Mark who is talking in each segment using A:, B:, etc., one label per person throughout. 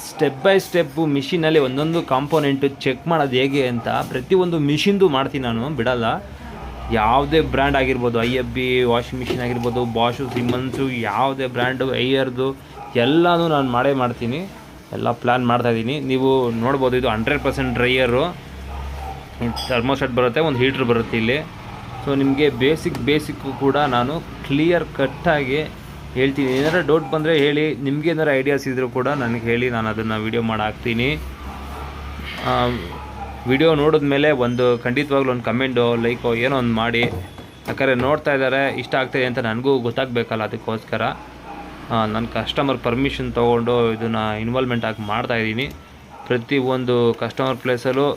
A: Step by step ಮಿಷಿನಲ್ಲಿ ಒಂದೊಂದು component check ಮಾಡೋದು ಹೇಗೆ ಅಂತ ಪ್ರತಿಯೊಂದು ಮಿಷಿನ್ದು ಮಾಡ್ತೀನಿ ನಾನು, ಬಿಡಲ್ಲ. ಯಾವುದೇ ಬ್ರ್ಯಾಂಡ್ ಆಗಿರ್ಬೋದು, IFB ವಾಷಿಂಗ್ ಮಿಷಿನ್ ಆಗಿರ್ಬೋದು, ಬಾಷು, ಸಿಮ್ಮನ್ಸು, ಯಾವುದೇ ಬ್ರ್ಯಾಂಡು, ಐಯರ್ದು ಎಲ್ಲನೂ ನಾನು ಮಾಡ್ತೀನಿ. ಎಲ್ಲ ಪ್ಲ್ಯಾನ್ ಮಾಡ್ತಾಯಿದ್ದೀನಿ. ನೀವು ನೋಡ್ಬೋದು, ಇದು 100% ಡ್ರೈಯರು, ಥರ್ಮೋಸ್ಟಾಟ್ ಬರುತ್ತೆ, ಒಂದು ಹೀಟ್ರ್ ಬರುತ್ತೆ ಇಲ್ಲಿ. ಸೊ ನಿಮಗೆ ಬೇಸಿಕ್ಕು ಕೂಡ ನಾನು ಕ್ಲಿಯರ್ ಕಟ್ಟಾಗಿ ಹೇಳ್ತೀನಿ. ಏನಾದ್ರು ಡೌಟ್ ಬಂದರೆ ಹೇಳಿ, ನಿಮಗೆ ಏನಾರು ಐಡಿಯಾಸ್ ಇದ್ದರೂ ಕೂಡ ನನಗೆ ಹೇಳಿ, ನಾನು ಅದನ್ನು ವೀಡಿಯೋ ಮಾಡಿ ಹಾಕ್ತೀನಿ. ವಿಡಿಯೋ ನೋಡಿದ್ಮೇಲೆ ಖಂಡಿತವಾಗ್ಲೂ ಒಂದು ಕಮೆಂಟೋ, ಲೈಕೋ ಏನೋ ಒಂದು ಮಾಡಿ. ಯಾಕಂದರೆ ನೋಡ್ತಾ ಇದ್ದಾರೆ, ಇಷ್ಟ ಆಗ್ತಾಯಿದೆ ಅಂತ ನನಗೂ ಗೊತ್ತಾಗಬೇಕಲ್ಲ, ಅದಕ್ಕೋಸ್ಕರ ನನ್ನ ಕಸ್ಟಮರ್ ಪರ್ಮಿಷನ್ ತೊಗೊಂಡು ಇದನ್ನು ಇನ್ವಾಲ್ವ್ಮೆಂಟ್ ಆಗಿ ಮಾಡ್ತಾಯಿದ್ದೀನಿ. ಪ್ರತಿಯೊಂದು ಕಸ್ಟಮರ್ ಪ್ಲೇಸಲ್ಲೂ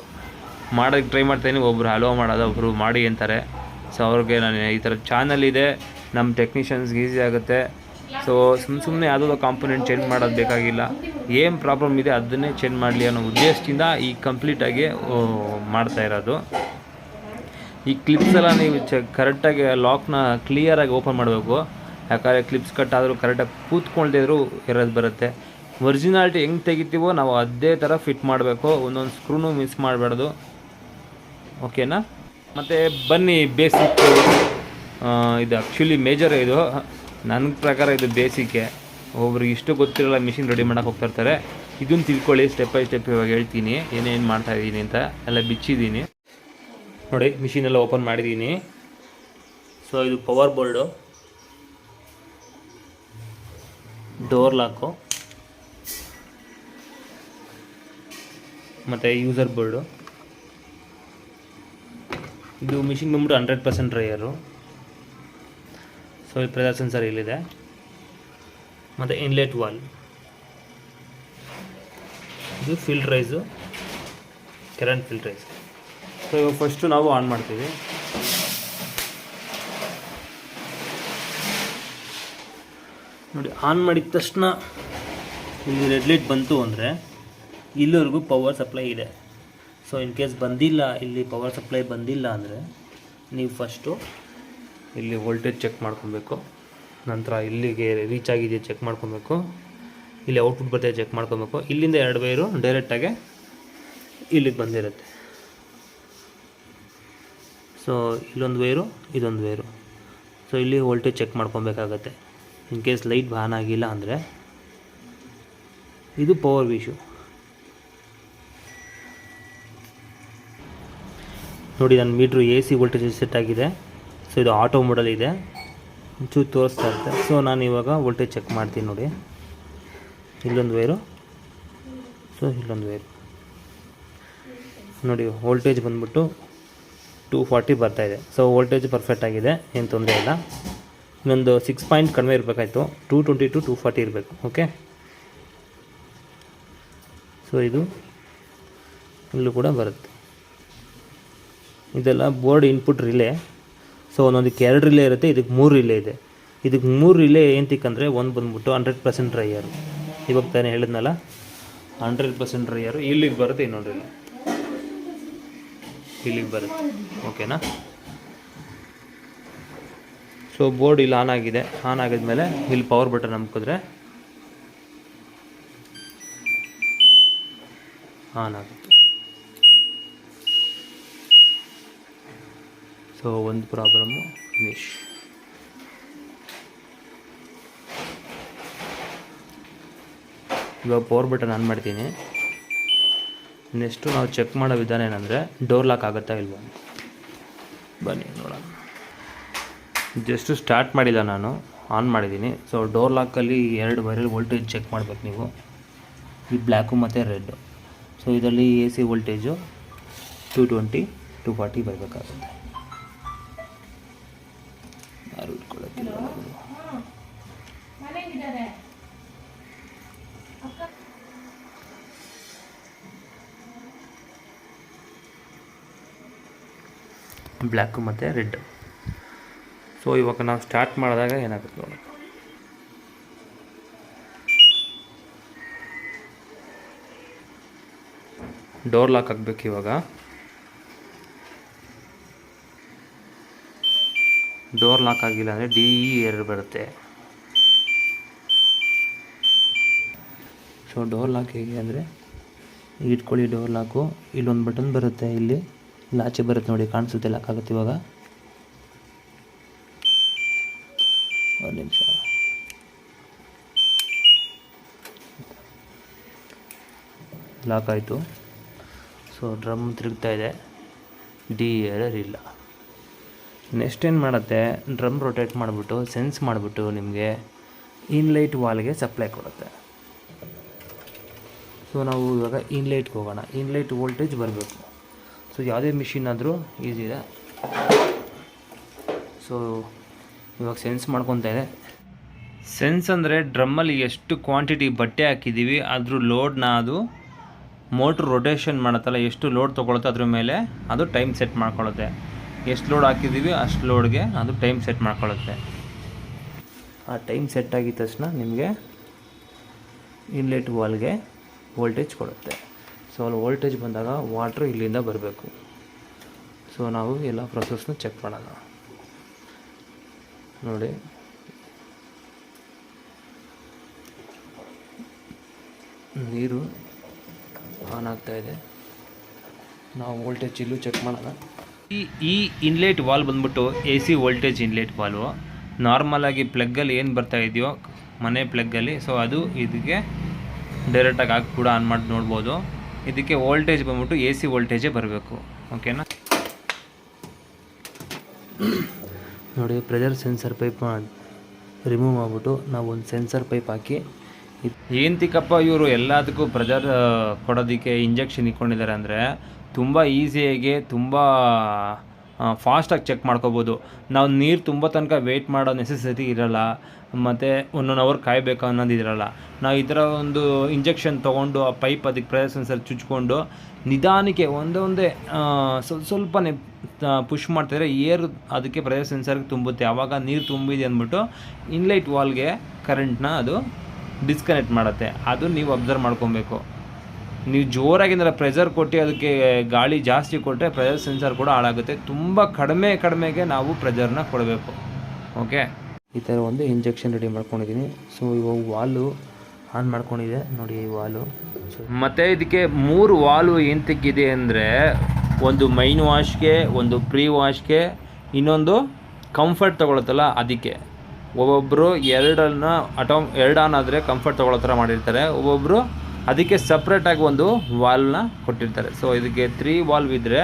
A: ಮಾಡೋಕ್ಕೆ ಟ್ರೈ ಮಾಡ್ತಾಯಿದ್ದೀನಿ. ಒಬ್ಬರು ಹಲೋ ಮಾಡೋದು, ಒಬ್ಬರು ಮಾಡಿ ಅಂತಾರೆ. ಸೊ ಅವ್ರಿಗೆ ನಾನು ಈ ಥರ ಚಾನಲ್ ಇದೆ, ನಮ್ಮ ಟೆಕ್ನಿಷಿಯನ್ಸ್ಗೆ ಈಸಿ ಆಗುತ್ತೆ. ಸೊ ಸುಮ್ಮನೆ ಯಾವುದೋ ಕಾಂಪೊನೆಂಟ್ ಚೇಂಜ್ ಮಾಡೋದು ಬೇಕಾಗಿಲ್ಲ. ಏನು ಪ್ರಾಬ್ಲಮ್ ಇದೆ ಅದನ್ನೇ ಚೇಂಜ್ ಮಾಡಲಿ ಅನ್ನೋ ಉದ್ದೇಶದಿಂದ ಈ ಕಂಪ್ಲೀಟಾಗಿ ಮಾಡ್ತಾ ಇರೋದು. ಈ ಕ್ಲಿಪ್ಸ್ ಎಲ್ಲ ನೀವು ಕರೆಕ್ಟಾಗಿ ಲಾಕ್ನ ಕ್ಲಿಯರಾಗಿ ಓಪನ್ ಮಾಡಬೇಕು. ಯಾಕಂದರೆ ಕ್ಲಿಪ್ಸ್ ಕಟ್ ಆದರೂ ಕರೆಕ್ಟಾಗಿ ಕೂತ್ಕೊಳ್ದಿದ್ರು ಇರೋದು ಬರುತ್ತೆ. ಒರಿಜಿನಾಲಿಟಿ ಹೆಂಗೆ ತೆಗಿತೀವೋ ನಾವು ಅದೇ ಥರ ಫಿಟ್ ಮಾಡಬೇಕು. ಒಂದೊಂದು ಸ್ಕ್ರೂನು ಮಿಸ್ ಮಾಡಬಾರ್ದು. ಓಕೆನಾ? ಮತ್ತು ಬನ್ನಿ, ಬೇಸಿಕ್ ಇದು ಆ್ಯಕ್ಚುಲಿ ಮೇಜರ್. ಇದು ನನ್ನ ಪ್ರಕಾರ ಇದು ಬೇಸಿಕ್ಕೆ. ಒಬ್ರಿಗೆ ಇಷ್ಟು ಗೊತ್ತಿರಲ್ಲ, ಮಿಷಿನ್ ರೆಡಿ ಮಾಡೋಕೆ ಹೋಗ್ತಾಯಿರ್ತಾರೆ. ಇದನ್ನು ತಿಳ್ಕೊಳ್ಳಿ, ಸ್ಟೆಪ್ ಬೈ ಸ್ಟೆಪ್ ಇವಾಗ ಹೇಳ್ತೀನಿ ಏನೇನು ಮಾಡ್ತಾಯಿದ್ದೀನಿ ಅಂತ. ಎಲ್ಲ ಬಿಚ್ಚಿದ್ದೀನಿ ನೋಡಿ, ಮಿಷಿನೆಲ್ಲ ಓಪನ್ ಮಾಡಿದ್ದೀನಿ. ಸೊ ಇದು ಪವರ್ ಬೋರ್ಡು, ಡೋರ್ ಲಾಕು, ಮತ್ತು ಯೂಸರ್ ಬೋರ್ಡು. ಇದು ಮಿಷಿನ್ ಬಂದ್ಬಿಟ್ಟು 100% ಡ್ರೈಯರು. ಸೊ ಈ ಪ್ರೆಷರ್ ಸೆನ್ಸರ್ ಇಲ್ಲಿದೆ, ಮತ್ತು ಇನ್ಲೆಟ್ ವಾಲ್. ಇದು ಫಿಲ್ಟ್ರೈಸು, ಕರೆಂಟ್ ಫಿಲ್ಟ್ರೈಸ್. ಸೊ ಇವಾಗ ಫಸ್ಟು ನಾವು ಆನ್ ಮಾಡ್ತೀವಿ. ನೋಡಿ, ಆನ್ ಮಾಡಿದ ತಕ್ಷಣ ಇಲ್ಲಿ ರೆಡ್ ಲೈಟ್ ಬಂತು ಅಂದರೆ ಇಲ್ಲಿವರೆಗೂ ಪವರ್ ಸಪ್ಲೈ ಇದೆ. ಸೊ ಇನ್ ಕೇಸ್ ಬಂದಿಲ್ಲ, ಇಲ್ಲಿ ಪವರ್ ಸಪ್ಲೈ ಬಂದಿಲ್ಲ ಅಂದರೆ ನೀವು ಫಸ್ಟು ಇಲ್ಲಿ ವೋಲ್ಟೇಜ್ ಚೆಕ್ ಮಾಡ್ಕೊಬೇಕು. ನಂತರ ಇಲ್ಲಿಗೆ ರೀಚ್ ಆಗಿದೆಯಾ ಚೆಕ್ ಮಾಡ್ಕೊಬೇಕು. ಇಲ್ಲಿ ಔಟ್ಪುಟ್ ಬರ್ತಿದೆ ಚೆಕ್ ಮಾಡ್ಕೊಬೇಕು. ಇಲ್ಲಿಂದ 2 ವೈರು ಡೈರೆಕ್ಟಾಗಿ ಇಲ್ಲಿಗೆ ಬಂದಿರುತ್ತೆ. ಸೊ ಇಲ್ಲೊಂದು ವೈರು, ಇದೊಂದು ವೈರು. ಸೊ ಇಲ್ಲಿ ವೋಲ್ಟೇಜ್ ಚೆಕ್ ಮಾಡ್ಕೊಬೇಕಾಗತ್ತೆ. ಇನ್ ಕೇಸ್ ಲೈಟ್ ಆನ್ ಆಗಿಲ್ಲ ಅಂದರೆ ಇದು ಪವರ್ ವಿಷು. ನೋಡಿ, ನನ್ನ ಮೀಟ್ರು AC ವೋಲ್ಟೇಜ್ ಸೆಟ್ ಆಗಿದೆ. ಸೊ ಇದು ಆಟೋ ಮೋಡಲ್ ಇದೆ, ಒಂಚೂರು ತೋರಿಸ್ತಾ ಇರುತ್ತೆ. ಸೊ ನಾನು ಇವಾಗ ವೋಲ್ಟೇಜ್ ಚೆಕ್ ಮಾಡ್ತೀನಿ. ನೋಡಿ, ಇಲ್ಲೊಂದು ವೈರು, ಸೊ ಇಲ್ಲೊಂದು ವೈರು. ನೋಡಿ, ವೋಲ್ಟೇಜ್ ಬಂದ್ಬಿಟ್ಟು 240 ಬರ್ತಾಯಿದೆ. ಸೊ ವೋಲ್ಟೇಜ್ ಪರ್ಫೆಕ್ಟ್ ಆಗಿದೆ, ಏನು ತೊಂದರೆ ಇಲ್ಲ. ಇನ್ನೊಂದು 6 ಪಾಯಿಂಟ್ ಕಡಿಮೆ ಇರಬೇಕಾಯ್ತು, 220 to 240 ಇರಬೇಕು. ಓಕೆ. ಸೊ ಇದು ಇಲ್ಲೂ ಕೂಡ ಬರುತ್ತೆ. ಇದೆಲ್ಲ ಬೋರ್ಡ್ ಇನ್ಪುಟ್ ರಿಲೇ. ಸೊ ಒಂದೊಂದಕ್ಕೆ 2 ರಿಲೇ ಇರುತ್ತೆ, ಇದಕ್ಕೆ 3 ರಿಲೇ ಇದೆ. ಇದಕ್ಕೆ 3 ರಿಲೇ ಏನಂತಿಕ್ಕಂದರೆ, ಒಂದು ಬಂದ್ಬಿಟ್ಟು 100% ಡ್ರೈಯರು. ಇವಾಗ ತಾನೇ ಹೇಳಿದ್ನಲ್ಲ, 100% ಡ್ರೈಯರು. ಇಲ್ಲಿಗೆ ಬರುತ್ತೆ, ಇನ್ನೊಂದು ರಿಲೇ ಇಲ್ಲಿಗೆ ಬರುತ್ತೆ. ಓಕೆನಾ? ಸೊ ಬೋರ್ಡ್ ಇಲ್ಲಿ ಆನ್ ಆಗಿದೆ. ಆನ್ ಆಗಿದ್ಮೇಲೆ ಇಲ್ಲಿ ಪವರ್ ಬಟನ್ ಅಮ್ಕಿದ್ರೆ ಆನ್ ಆಗುತ್ತೆ. ಸೊ ಒಂದು ಪ್ರಾಬ್ಲಮ್ಮು ಫಿನಿಶ್. ಇವಾಗ ಪವರ್ ಬಟನ್ ಆನ್ ಮಾಡ್ತೀನಿ. ನೆಕ್ಸ್ಟು ನಾವು ಚೆಕ್ ಮಾಡೋ ವಿಧಾನ ಏನಂದರೆ, ಡೋರ್ ಲಾಕ್ ಆಗುತ್ತಾ ಇಲ್ವಾ. ಬನ್ನಿ ನೋಡೋಣ. ಜಸ್ಟು ಸ್ಟಾರ್ಟ್ ಮಾಡಿಲ್ಲ, ನಾನು ಆನ್ ಮಾಡಿದ್ದೀನಿ. ಸೊ ಡೋರ್ ಲಾಕಲ್ಲಿ 2 ವೈರಲ್ಲಿ ವೋಲ್ಟೇಜ್ ಚೆಕ್ ಮಾಡಬೇಕು ನೀವು. ಈ ಬ್ಲ್ಯಾಕು ಮತ್ತು ರೆಡ್ಡು. ಸೊ ಇದರಲ್ಲಿ AC ವೋಲ್ಟೇಜು 220 240 ಬರಬೇಕಾಗುತ್ತೆ. ಯಾರು ಇಟ್ಕೊಳ್ಳೋಕ್ಕಿಲ್ಲ. ಬ್ಲ್ಯಾಕು ಮತ್ತು ರೆಡ್. ಸೊ ಇವಾಗ ನಾವು ಸ್ಟಾರ್ಟ್ ಮಾಡಿದಾಗ ಏನಾಗುತ್ತೆ ನೋಡಿ. ಡೋರ್ ಲಾಕ್ ಆಗಬೇಕು. ಇವಾಗ ಡೋರ್ ಲಾಕ್ ಆಗಿಲ್ಲ ಅಂದರೆ DE ಎರರ್ ಬರುತ್ತೆ. ಸೊ ಡೋರ್ ಲಾಕ್ ಹೇಗೆ ಅಂದರೆ ಇಟ್ಕೊಳ್ಳಿ. ಡೋರ್ ಲಾಕು ಇಲ್ಲೊಂದು ಬಟನ್ ಬರುತ್ತೆ, ಇಲ್ಲಿ ಆಚೆ ಬರುತ್ತೆ ನೋಡಿ, ಕಾಣಿಸುತ್ತೆ, ಲಾಕ್ ಆಗುತ್ತೆ. ಇವಾಗ ಒಂದು ನಿಮಿಷ, ಲಾಕ್ ಆಯಿತು. ಸೊ ಡ್ರಮ್ ತಿರುಗ್ತಾ ಇದೆ, ಎರರ್ ಇಲ್ಲ. ನೆಕ್ಸ್ಟ್ ಏನು ಮಾಡುತ್ತೆ, ಡ್ರಮ್ ರೊಟೇಟ್ ಮಾಡಿಬಿಟ್ಟು ಸೆನ್ಸ್ ಮಾಡಿಬಿಟ್ಟು ನಿಮಗೆ ಇನ್ಲೈಟ್ ವಾಲ್ಗೆ ಸಪ್ಲೈ ಕೊಡುತ್ತೆ. ಸೊ ನಾವು ಇವಾಗ ಇನ್ಲೈಟ್ಗೆ ಹೋಗೋಣ. ಇನ್ಲೈಟ್ ವೋಲ್ಟೇಜ್ ಬರಬೇಕು. ಸೊ ಯಾವುದೇ ಮಿಷಿನ್ ಆದರೂ ಈಸಿ ಇದೆ. ಸೊ ಇವಾಗ ಸೆನ್ಸ್ ಮಾಡ್ಕೊತಾ ಇದೆ. ಸೆನ್ಸ್ ಅಂದರೆ ಡ್ರಮ್ಮಲ್ಲಿ ಎಷ್ಟು ಕ್ವಾಂಟಿಟಿ ಬಟ್ಟೆ ಹಾಕಿದ್ದೀವಿ ಅದ್ರ ಲೋಡ್ನ ಅದು ಮೋಟ್ರ್ ರೊಟೇಷನ್ ಮಾಡುತ್ತಲ್ಲ, ಎಷ್ಟು ಲೋಡ್ ತೊಗೊಳುತ್ತೆ ಅದ್ರ ಮೇಲೆ ಅದು ಟೈಮ್ ಸೆಟ್ ಮಾಡ್ಕೊಳ್ಳುತ್ತೆ. ಎಷ್ಟು ಲೋಡ್ ಹಾಕಿದ್ದೀವಿ ಅಷ್ಟು ಲೋಡ್ಗೆ ಅದು ಟೈಮ್ ಸೆಟ್ ಮಾಡ್ಕೊಳ್ಳುತ್ತೆ. ಆ ಟೈಮ್ ಸೆಟ್ ಆಗಿದ ತಕ್ಷಣ ನಿಮಗೆ ಇನ್ಲೆಟ್ ವಾಲ್ಗೆ ವೋಲ್ಟೇಜ್ ಕೊಡುತ್ತೆ. ಸೊ ಅಲ್ಲಿ ವೋಲ್ಟೇಜ್ ಬಂದಾಗ ವಾಟ್ರು ಇಲ್ಲಿಂದ ಬರಬೇಕು. ಸೊ ನಾವು ಎಲ್ಲ ಪ್ರೊಸೆಸ್ನ ಚೆಕ್ ಮಾಡೋಣ. ನೋಡಿ, ನೀರು ಆನ್ ಆಗ್ತಾ ಇದೆ. ನಾವು ವೋಲ್ಟೇಜ್ ಇಲ್ಲೂ ಚೆಕ್ ಮಾಡೋಣ. ಈ ಇನ್ಲೆಟ್ ವಾಲ್ ಬಂದ್ಬಿಟ್ಟು AC ವೋಲ್ಟೇಜ್ ಇನ್ಲೆಟ್ ವಾಲ್ವು. ನಾರ್ಮಲಾಗಿ ಪ್ಲಗ್ಗಲ್ಲಿ ಏನು ಬರ್ತಾ ಇದೆಯೋ ಮನೆ ಪ್ಲಗ್ಗಲ್ಲಿ, ಸೊ ಅದು ಇದಕ್ಕೆ ಡೈರೆಕ್ಟಾಗಿ ಹಾಕಿ ಕೂಡ ಆನ್ ಮಾಡಿ ನೋಡ್ಬೋದು. ಇದಕ್ಕೆ ವೋಲ್ಟೇಜ್ ಬಂದ್ಬಿಟ್ಟು AC ವೋಲ್ಟೇಜೇ ಬರಬೇಕು. ಓಕೆನಾ? ನೋಡಿ, ಪ್ರೆಷರ್ ಸೆನ್ಸರ್ ಪೈಪ್ ರಿಮೂವ್ ಮಾಡಿಬಿಟ್ಟು ನಾವು ಒಂದು ಸೆನ್ಸರ್ ಪೈಪ್ ಹಾಕಿ, ಏಂತಿಕಪ್ಪ ಇವರು ಎಲ್ಲದಕ್ಕೂ ಪ್ರೆಷರ್ ಕೊಡೋದಕ್ಕೆ ಇಂಜೆಕ್ಷನ್ ಇಟ್ಕೊಂಡಿದ್ದಾರೆ ಅಂದರೆ ತುಂಬ ಈಸಿಯಾಗಿ ತುಂಬ ಫಾಸ್ಟಾಗಿ ಚೆಕ್ ಮಾಡ್ಕೋಬೋದು. ನಾವು ನೀರು ತುಂಬ ತನಕ ವೆಯ್ಟ್ ಮಾಡೋ ನೆಸೆಸಿಟಿ ಇರೋಲ್ಲ, ಮತ್ತು 1 ಅವರ್ ಕಾಯಬೇಕು ಅನ್ನೋದು ಇರೋಲ್ಲ. ನಾವು ಈ ಥರ ಒಂದು ಇಂಜೆಕ್ಷನ್ ತೊಗೊಂಡು ಆ ಪೈಪ್ ಅದಕ್ಕೆ ಪ್ರೆಷರ್ ಸೆನ್ಸರ್ ಚುಚ್ಕೊಂಡು ನಿಧಾನಕ್ಕೆ ಒಂದೊಂದೇ ಸ್ವಲ್ಪನೇ ಪುಷ್ ಮಾಡ್ತಾಯಿದ್ರೆ ಏರ್ ಅದಕ್ಕೆ ಪ್ರೆಷರ್ ಸೆನ್ಸರ್ಗೆ ತುಂಬುತ್ತೆ. ಆವಾಗ ನೀರು ತುಂಬಿದೆ ಅಂದ್ಬಿಟ್ಟು ಇನ್ಲೈಟ್ ವಾಲ್ಗೆ ಕರೆಂಟ್ನ ಅದು ಡಿಸ್ಕನೆಕ್ಟ್ ಮಾಡುತ್ತೆ. ಅದು ನೀವು ಅಬ್ಸರ್ವ್ ಮಾಡ್ಕೊಬೇಕು. ನೀವು ಜೋರಾಗಿ ಪ್ರೆಷರ್ ಕೊಟ್ಟು ಅದಕ್ಕೆ ಗಾಳಿ ಜಾಸ್ತಿ ಕೊಟ್ಟರೆ ಪ್ರೆಷರ್ ಸೆನ್ಸರ್ ಕೂಡ ಹಾಳಾಗುತ್ತೆ. ತುಂಬ ಕಡಿಮೆಗೆ ನಾವು ಪ್ರೆಷರ್ನ ಕೊಡಬೇಕು. ಓಕೆ, ಈ ಥರ ಒಂದು ಇಂಜೆಕ್ಷನ್ ರೆಡಿ ಮಾಡ್ಕೊಂಡಿದ್ದೀನಿ. ಸೊ ಇವಾಗ ವಾಲು ಆನ್ ಮಾಡ್ಕೊಂಡಿದೆ ನೋಡಿ, ಈ ವಾಲು. ಮತ್ತು ಇದಕ್ಕೆ 3 ವಾಲು ಎಂತಕ್ಕಿದೆ ಅಂದರೆ, ಒಂದು ಮೈನ್ ವಾಶ್ಗೆ, ಒಂದು ಪ್ರೀ ವಾಶ್ಗೆ, ಇನ್ನೊಂದು ಕಂಫರ್ಟ್ ತೊಗೊಳುತ್ತಲ್ಲ ಅದಕ್ಕೆ. ಒಬ್ಬೊಬ್ಬರು 2 ಆನ್ ಆದರೆ ಕಂಫರ್ಟ್ ತೊಗೊಳ್ಳೋ ಥರ ಮಾಡಿರ್ತಾರೆ, ಒಬ್ಬೊಬ್ಬರು ಅದಕ್ಕೆ ಸಪ್ರೇಟಾಗಿ ಒಂದು ವಾಲ್ನ ಕೊಟ್ಟಿರ್ತಾರೆ. ಸೊ ಇದಕ್ಕೆ 3 ವಾಲ್ವ್ ಇದ್ದರೆ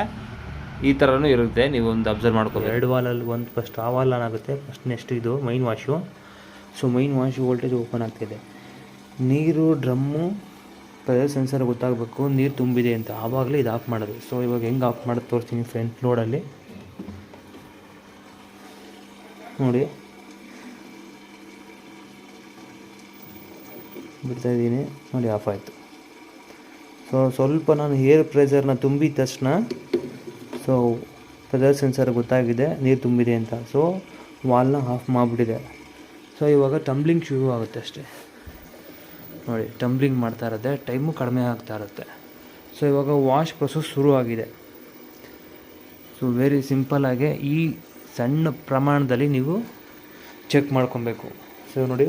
A: ಈ ಥರನೂ ಇರುತ್ತೆ. ನೀವು ಒಂದು ಅಬ್ಸರ್ವ್ ಮಾಡ್ಕೋಬೇಕು. 2 ವಾಲಲ್ಲಿ ಒಂದು ಫಸ್ಟ್ ಆ ವಾಲ್ ಆನ್ ಆಗುತ್ತೆ, ಫಸ್ಟ್ ನೆಕ್ಸ್ಟ್ ಇದು main wash. So main wash voltage open ಆಗ್ತಿದೆ. ನೀರು ಡ್ರಮ್ಮು ಪ್ರೆಷರ್ ಸೆನ್ಸರ್ ಗೊತ್ತಾಗಬೇಕು ನೀರು ತುಂಬಿದೆ ಅಂತ, ಆವಾಗಲೇ ಇದು ಆಫ್ ಮಾಡೋದು. ಸೊ ಇವಾಗ ಹೆಂಗೆ ಆಫ್ ಮಾಡೋದು ತೋರಿಸ್ತೀನಿ. ಫ್ರಂಟ್ ಲೋಡಲ್ಲಿ ನೋಡಿ ಬಿಡ್ತಾ ಇದ್ದೀನಿ ನೋಡಿ, ಆಫ್ ಆಯಿತು. ಸೊ ಸ್ವಲ್ಪ ನಾನು ಏರ್ ಪ್ರೆಷರ್ನ ತುಂಬಿದ ತಕ್ಷಣ ಸೊ ಪ್ರೆಷರ್ ಸೆನ್ಸರ್ ಗೊತ್ತಾಗಿದೆ ನೀರು ತುಂಬಿದೆ ಅಂತ. ಸೊ ವಾಲ್ನ ಆಫ್ ಮಾಡಿಬಿಟ್ಟಿದೆ. ಸೊ ಇವಾಗ ಟಂಬ್ಲಿಂಗ್ ಶುರು ಆಗುತ್ತೆ ಅಷ್ಟೇ ನೋಡಿ, ಟಂಬ್ಲಿಂಗ್ ಮಾಡ್ತಾ ಇರುತ್ತೆ, ಟೈಮು ಕಡಿಮೆ ಆಗ್ತಾ ಇರುತ್ತೆ. ಸೊ ಇವಾಗ ವಾಶ್ ಪ್ರೊಸೆಸ್ ಶುರು ಆಗಿದೆ. ಸೊ ವೆರಿ ಸಿಂಪಲ್ಲಾಗಿ ಈ ಸಣ್ಣ ಪ್ರಮಾಣದಲ್ಲಿ ನೀವು ಚೆಕ್ ಮಾಡ್ಕೊಬೇಕು. ಸೊ ನೋಡಿ,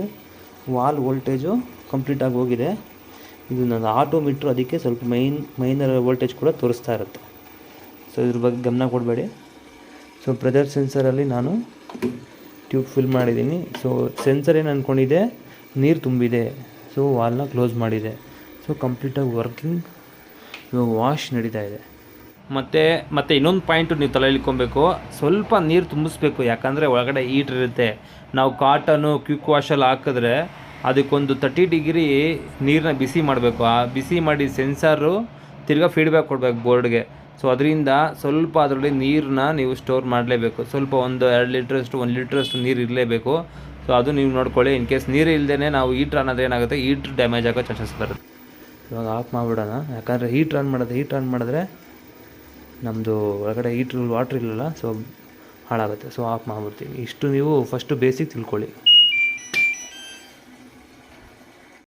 A: ವಾಲ್ ವೋಲ್ಟೇಜು ಕಂಪ್ಲೀಟಾಗಿ ಹೋಗಿದೆ. ಇದು ನನ್ನ ಆಟೋ ಮೀಟ್ರು, ಅದಕ್ಕೆ ಸ್ವಲ್ಪ ಮೈನರ್ ವೋಲ್ಟೇಜ್ ಕೂಡ ತೋರಿಸ್ತಾ ಇರುತ್ತೆ. ಸೊ ಇದ್ರ ಬಗ್ಗೆ ಗಮನ ಕೊಡಬೇಡಿ. ಸೊ ಪ್ರೆಷರ್ ಸೆನ್ಸರಲ್ಲಿ ನಾನು ಟ್ಯೂಬ್ ಫಿಲ್ ಮಾಡಿದ್ದೀನಿ. ಸೊ ಸೆನ್ಸರ್ ಏನು ಅಂದ್ಕೊಂಡಿದೆ, ನೀರು ತುಂಬಿದೆ. ಸೊ ವಾಲ್ನ ಕ್ಲೋಸ್ ಮಾಡಿದೆ. ಸೊ ಕಂಪ್ಲೀಟಾಗಿ ವರ್ಕಿಂಗ್. ಇವಾಗ ವಾಶ್ ನಡೀತಾ ಇದೆ. ಮತ್ತು ಇನ್ನೊಂದು ಪಾಯಿಂಟು ನೀವು ತಲೆಯಲ್ಲಿ ಇಟ್ಕೊಬೇಕು, ಸ್ವಲ್ಪ ನೀರು ತುಂಬಿಸ್ಬೇಕು. ಯಾಕಂದರೆ ಒಳಗಡೆ ಹೀಟ್ರ್ ಇರುತ್ತೆ. ನಾವು ಕಾಟನು ಕ್ವಿಕ್ ವಾಶಲ್ಲಿ ಹಾಕಿದ್ರೆ ಅದಕ್ಕೊಂದು 30 ಡಿಗ್ರಿ ನೀರನ್ನ ಬಿಸಿ ಮಾಡಬೇಕು. ಆ ಬಿಸಿ ಮಾಡಿ ಸೆನ್ಸರು ತಿರ್ಗಾ ಫೀಡ್ಬ್ಯಾಕ್ ಕೊಡಬೇಕು ಬೋರ್ಡ್ಗೆ. ಸೊ ಅದರಿಂದ ಸ್ವಲ್ಪ ಅದರಲ್ಲಿ ನೀರನ್ನ ನೀವು ಸ್ಟೋರ್ ಮಾಡಲೇಬೇಕು. ಸ್ವಲ್ಪ ಒಂದು 2 ಲೀಟ್ರಷ್ಟು 1 ಲೀಟ್ರಷ್ಟು ನೀರು ಇರಲೇಬೇಕು. ಸೊ ಅದು ನೀವು ನೋಡ್ಕೊಳ್ಳಿ. ಇನ್ ಕೇಸ್ ನೀರು ಇಲ್ಲದೇ ನಾವು ಹೀಟ್ರ್ ಅನ್ನೋದು ಏನಾಗುತ್ತೆ, ಹೀಟ್ರ್ ಡ್ಯಾಮೇಜ್ ಆಗೋ ಚಾನ್ಸಸ್ ಬರುತ್ತೆ. ಇವಾಗ ಆಫ್ ಮಾಡಿಬಿಡೋಣ. ಯಾಕಂದರೆ ಹೀಟ್ರ್ ಆನ್ ಮಾಡಿದ್ರೆ ನಮ್ಮದು ಒಳಗಡೆ ವಾಟ್ರ್ ಇಲ್ಲಲ್ಲ, ಸೊ ಹಾಳಾಗುತ್ತೆ. ಸೊ ಆಫ್ ಮಾಡಿಬಿಡ್ತೀವಿ. ಇಷ್ಟು ನೀವು ಫಸ್ಟು ಬೇಸಿಕ್ ತಿಳ್ಕೊಳ್ಳಿ.